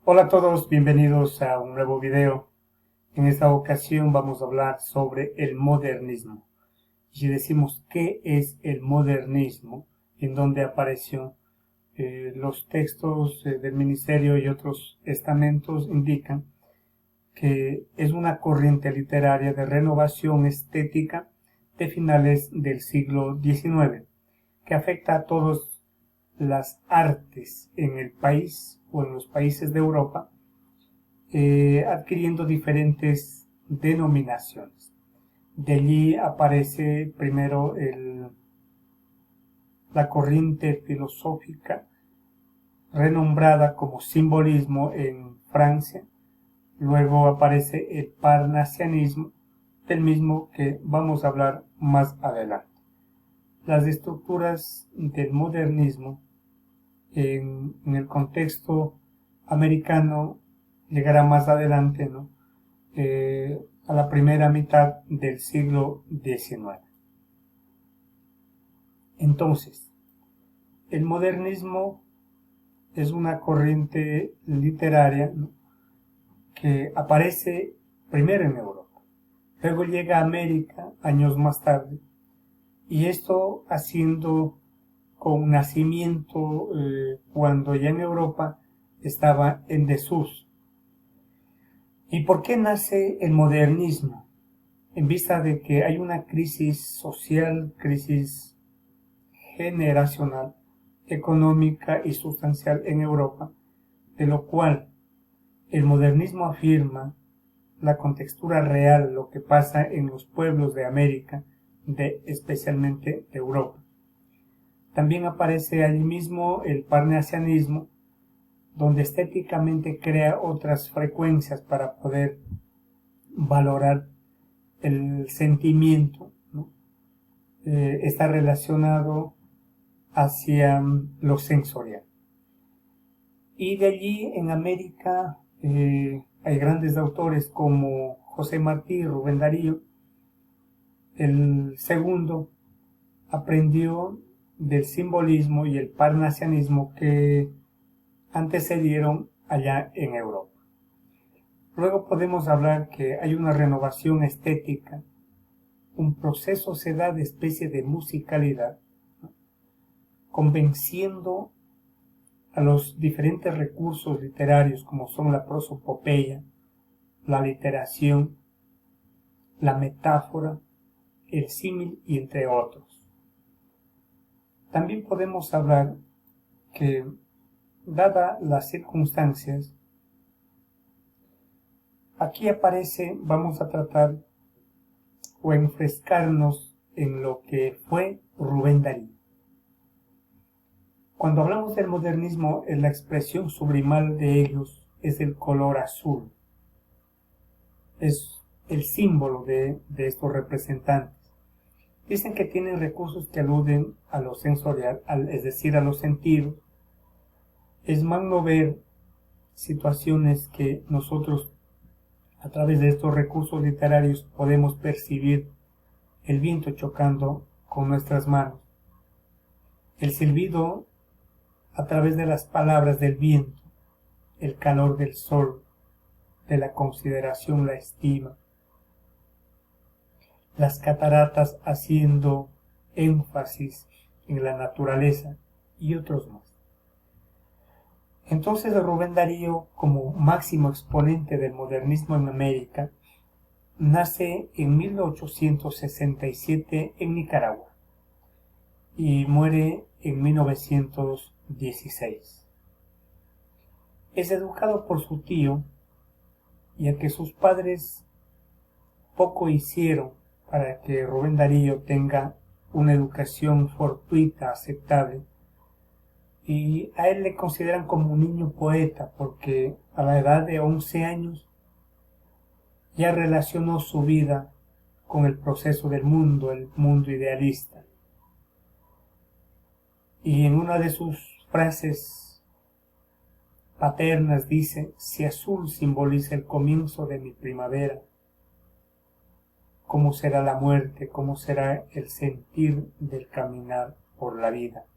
Hola a todos, bienvenidos a un nuevo video. En esta ocasión vamos a hablar sobre el modernismo. Y si decimos qué es el modernismo, en dónde apareció, los textos del ministerio y otros estamentos indican que es una corriente literaria de renovación estética de finales del siglo XIX, que afecta a todas las artes en el país o en los países de Europa, adquiriendo diferentes denominaciones. De allí aparece primero la corriente filosófica renombrada como simbolismo en Francia. Luego aparece el parnasianismo, del mismo que vamos a hablar más adelante. Las estructuras del modernismo en el contexto americano llegará más adelante, ¿no? A la primera mitad del siglo XIX. Entonces, el modernismo es una corriente literaria, ¿no?, que aparece primero en Europa, luego llega a América años más tarde, y esto haciendo con nacimiento cuando ya en Europa estaba en desuso. ¿Y por qué nace el modernismo? En vista de que hay una crisis social, crisis generacional, económica y sustancial en Europa, de lo cual el modernismo afirma la contextura real, lo que pasa en los pueblos de América, especialmente de Europa. También aparece allí mismo el parnasianismo, donde estéticamente crea otras frecuencias para poder valorar el sentimiento, ¿no? Está relacionado hacia lo sensorial. Y de allí en América hay grandes autores como José Martí y Rubén Darío. El segundo aprendió del simbolismo y el parnasianismo que antecedieron allá en Europa. Luego podemos hablar que hay una renovación estética, un proceso se da de especie de musicalidad, ¿no?, convenciendo a los diferentes recursos literarios como son la prosopopeya, la literación, la metáfora, el símil y entre otros. También podemos hablar que, dadas las circunstancias, aquí vamos a tratar o enfrescarnos en lo que fue Rubén Darío. Cuando hablamos del modernismo, la expresión sublimal de ellos es el color azul. Es el símbolo de estos representantes. Dicen que tienen recursos que aluden a lo sensorial, es decir, a los sentidos. Es magno ver situaciones que nosotros, a través de estos recursos literarios, podemos percibir el viento chocando con nuestras manos, el silbido a través de las palabras del viento, el calor del sol, de la consideración, la estima, las cataratas haciendo énfasis en la naturaleza y otros más. Entonces Rubén Darío, como máximo exponente del modernismo en América, nace en 1867 en Nicaragua y muere en 1916. Es educado por su tío, ya que sus padres poco hicieron para que Rubén Darío tenga una educación fortuita, aceptable, y a él le consideran como un niño poeta porque a la edad de 11 años ya relacionó su vida con el proceso del mundo, el mundo idealista. Y en una de sus frases paternas dice: si azul simboliza el comienzo de mi primavera, ¿cómo será la muerte? ¿Cómo será el sentir del caminar por la vida?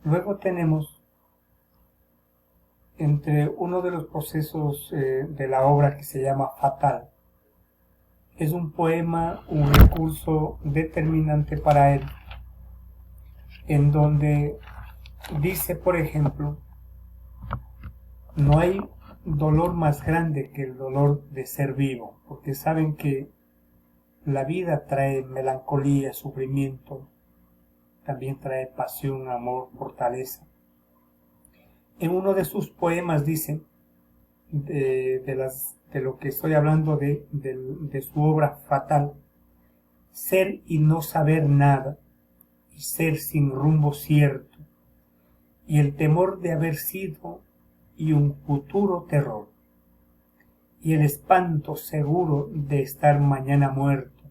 Luego tenemos entre uno de los procesos de la obra que se llama Fatal. Es un poema, un recurso determinante para él, en donde dice, por ejemplo, no hay dolor más grande que el dolor de ser vivo, porque saben que la vida trae melancolía, sufrimiento, también trae pasión, amor, fortaleza. En uno de sus poemas dice, de lo que estoy hablando de su obra Fatal, ser y no saber nada, y ser sin rumbo cierto, y el temor de haber sido, y un futuro terror, y el espanto seguro de estar mañana muerto,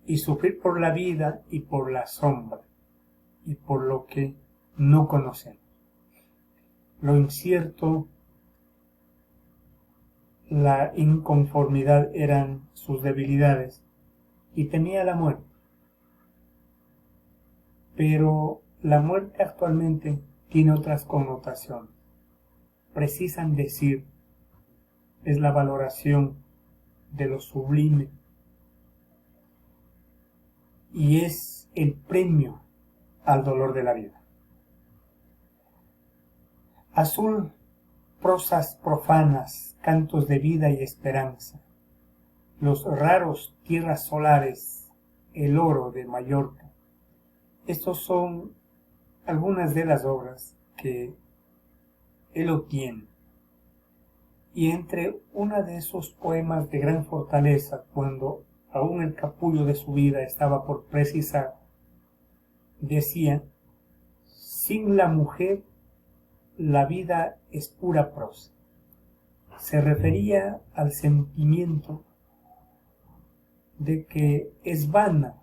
y sufrir por la vida y por la sombra, y por lo que no conocemos. Lo incierto, la inconformidad eran sus debilidades, y temía la muerte. Pero la muerte actualmente tiene otras connotaciones. Precisan decir, es la valoración de lo sublime y es el premio al dolor de la vida. Azul, prosas profanas, cantos de vida y esperanza, los raros tierras solares, el oro de Mallorca. Estos son algunas de las obras que él obtiene. Y entre una de esos poemas de gran fortaleza, cuando aún el capullo de su vida estaba por precisar, decía, sin la mujer la vida es pura prosa. Se refería al sentimiento de que es vana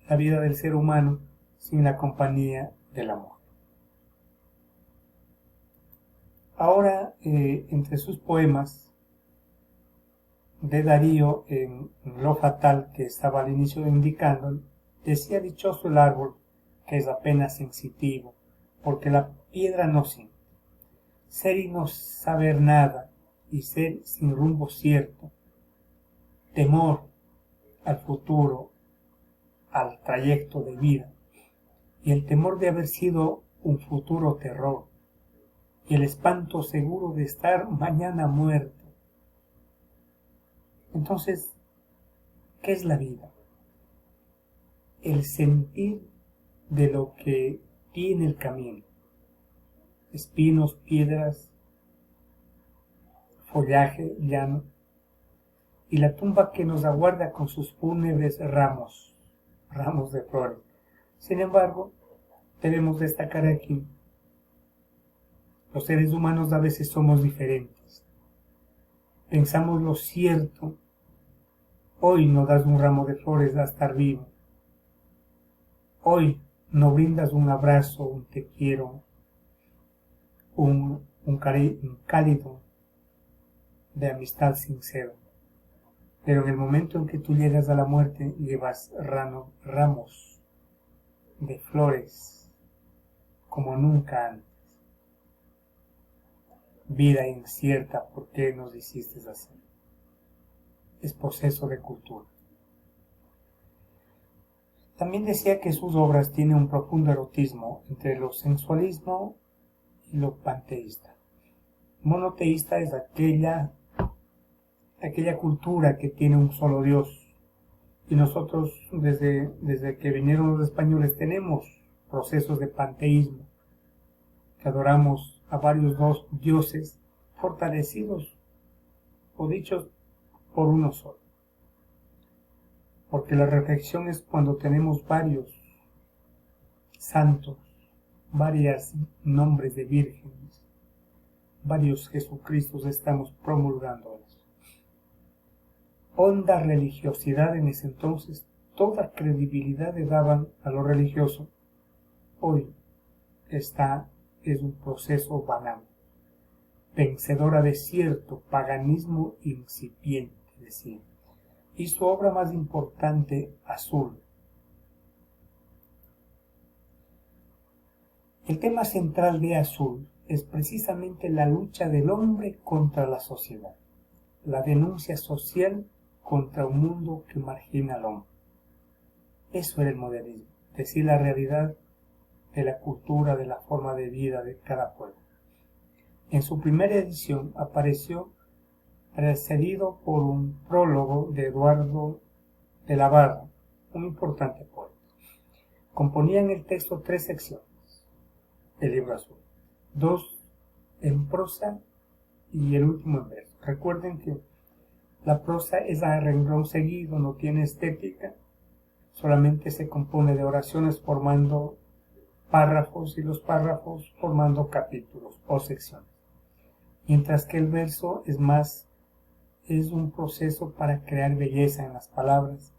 la vida del ser humano sin la compañía del amor. Ahora, entre sus poemas de Darío, en Lo Fatal, que estaba al inicio indicando, decía, dichoso el árbol que es apenas sensitivo, porque la piedra no siente. Ser y no saber nada, y ser sin rumbo cierto, temor al futuro, al trayecto de vida, y el temor de haber sido un futuro terror, y el espanto seguro de estar mañana muerto. Entonces, ¿qué es la vida? El sentir de lo que tiene el camino. Espinos, piedras, follaje llano, y la tumba que nos aguarda con sus fúnebres ramos de flores. Sin embargo, debemos destacar aquí, los seres humanos a veces somos diferentes. Pensamos lo cierto, hoy no das un ramo de flores a estar vivo. Hoy no brindas un abrazo, un te quiero, un cálido de amistad sincero. Pero en el momento en que tú llegas a la muerte, llevas ramos de flores como nunca antes. Vida incierta, ¿por qué nos hiciste así? Es proceso de cultura. También decía que sus obras tienen un profundo erotismo entre lo sensualismo y lo panteísta. Monoteísta es aquella cultura que tiene un solo Dios. Y nosotros, desde que vinieron los españoles, tenemos procesos de panteísmo, que adoramos a varios dos dioses fortalecidos o dichos por uno solo. Porque la reflexión es cuando tenemos varios santos, varios nombres de vírgenes, varios Jesucristos, estamos promulgando eso. Honda religiosidad en ese entonces, toda credibilidad le daban a lo religioso. Hoy es un proceso banal, vencedora de cierto paganismo incipiente, decía. Y su obra más importante, Azul. El tema central de Azul es precisamente la lucha del hombre contra la sociedad, la denuncia social contra un mundo que margina al hombre. Eso era el modernismo, decir la realidad de la cultura, de la forma de vida de cada pueblo. En su primera edición apareció precedido por un prólogo de Eduardo de la Barra, un importante poeta. Componía en el texto 3 secciones, el libro azul, 2 en prosa y el último en verso. Recuerden que la prosa es a renglón seguido, no tiene estética, solamente se compone de oraciones formando párrafos y los párrafos formando capítulos o secciones. Mientras que el verso es un proceso para crear belleza en las palabras,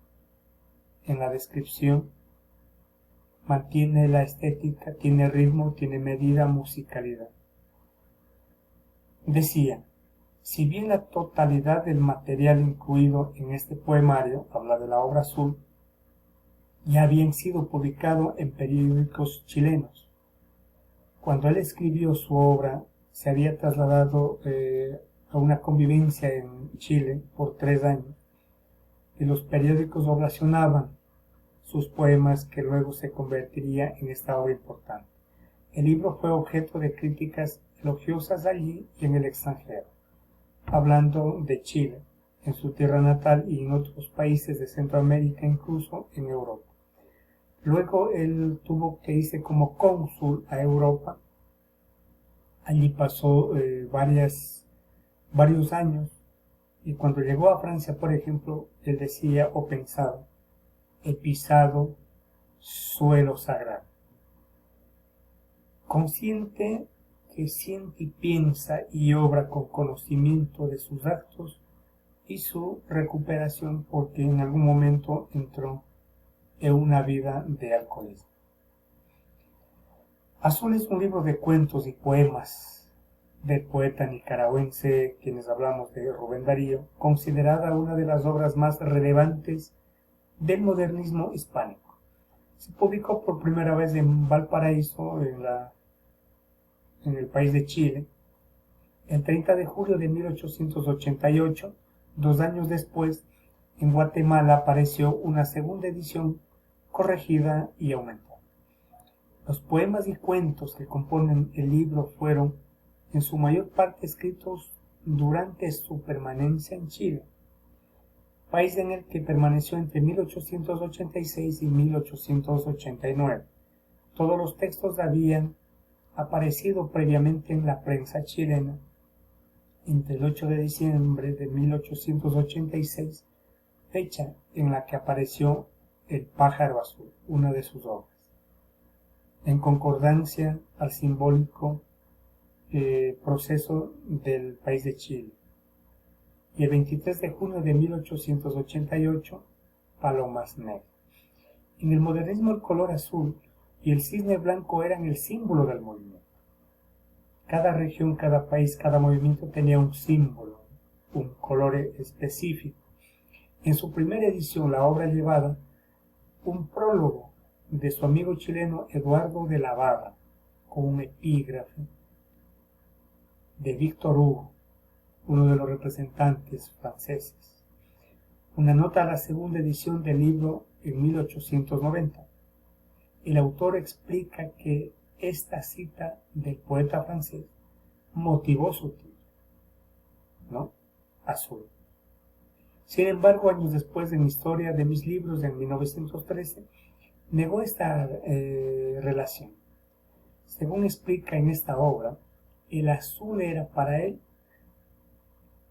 en la descripción, mantiene la estética, tiene ritmo, tiene medida, musicalidad. Decía, si bien la totalidad del material incluido en este poemario, habla de la obra azul, ya habían sido publicados en periódicos chilenos. Cuando él escribió su obra, se había trasladado a una convivencia en Chile por 3 años, y los periódicos ovacionaban sus poemas que luego se convertiría en esta obra importante. El libro fue objeto de críticas elogiosas allí y en el extranjero, hablando de Chile, en su tierra natal y en otros países de Centroamérica, incluso en Europa. Luego él tuvo que irse como cónsul a Europa. Allí pasó varios años, y cuando llegó a Francia, por ejemplo, él decía o pensaba, he pisado suelo sagrado. Consciente que siente y piensa y obra con conocimiento de sus actos y su recuperación, porque en algún momento entró en una vida de alcoholismo. Azul es un libro de cuentos y poemas del poeta nicaragüense, quienes hablamos de Rubén Darío, considerada una de las obras más relevantes del modernismo hispánico. Se publicó por primera vez en Valparaíso, en el país de Chile, el 30 de julio de 1888. 2 años después, en Guatemala apareció una segunda edición corregida y aumentada. Los poemas y cuentos que componen el libro fueron, en su mayor parte, escritos durante su permanencia en Chile, país en el que permaneció entre 1886 y 1889. Todos los textos habían aparecido previamente en la prensa chilena entre el 8 de diciembre de 1886, fecha en la que apareció El pájaro azul, una de sus obras, en concordancia al simbólico proceso del país de Chile. Y el 23 de junio de 1888, Palomas Negras. En el modernismo el color azul y el cisne blanco eran el símbolo del movimiento. Cada región, cada país, cada movimiento tenía un símbolo, un color específico. En su primera edición, la obra llevaba un prólogo de su amigo chileno Eduardo de la Barra, con un epígrafe de Víctor Hugo, uno de los representantes franceses. Una nota a la segunda edición del libro en 1890. El autor explica que esta cita del poeta francés motivó su título, ¿no? Azul. Sin embargo, años después, en Historia de mis libros, en 1913, negó esta relación. Según explica en esta obra, el azul era para él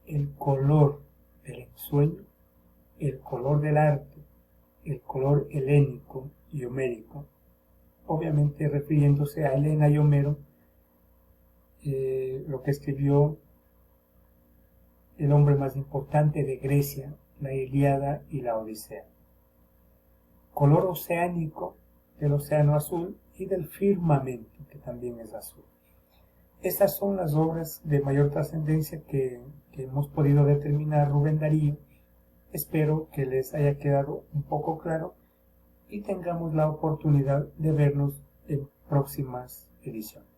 el color del ensueño, el color del arte, el color helénico y homérico, obviamente refiriéndose a Helena y Homero, lo que escribió el hombre más importante de Grecia, la Ilíada y la Odisea. Color oceánico del océano azul y del firmamento, que también es azul. Estas son las obras de mayor trascendencia que hemos podido determinar Rubén Darío. Espero que les haya quedado un poco claro y tengamos la oportunidad de vernos en próximas ediciones.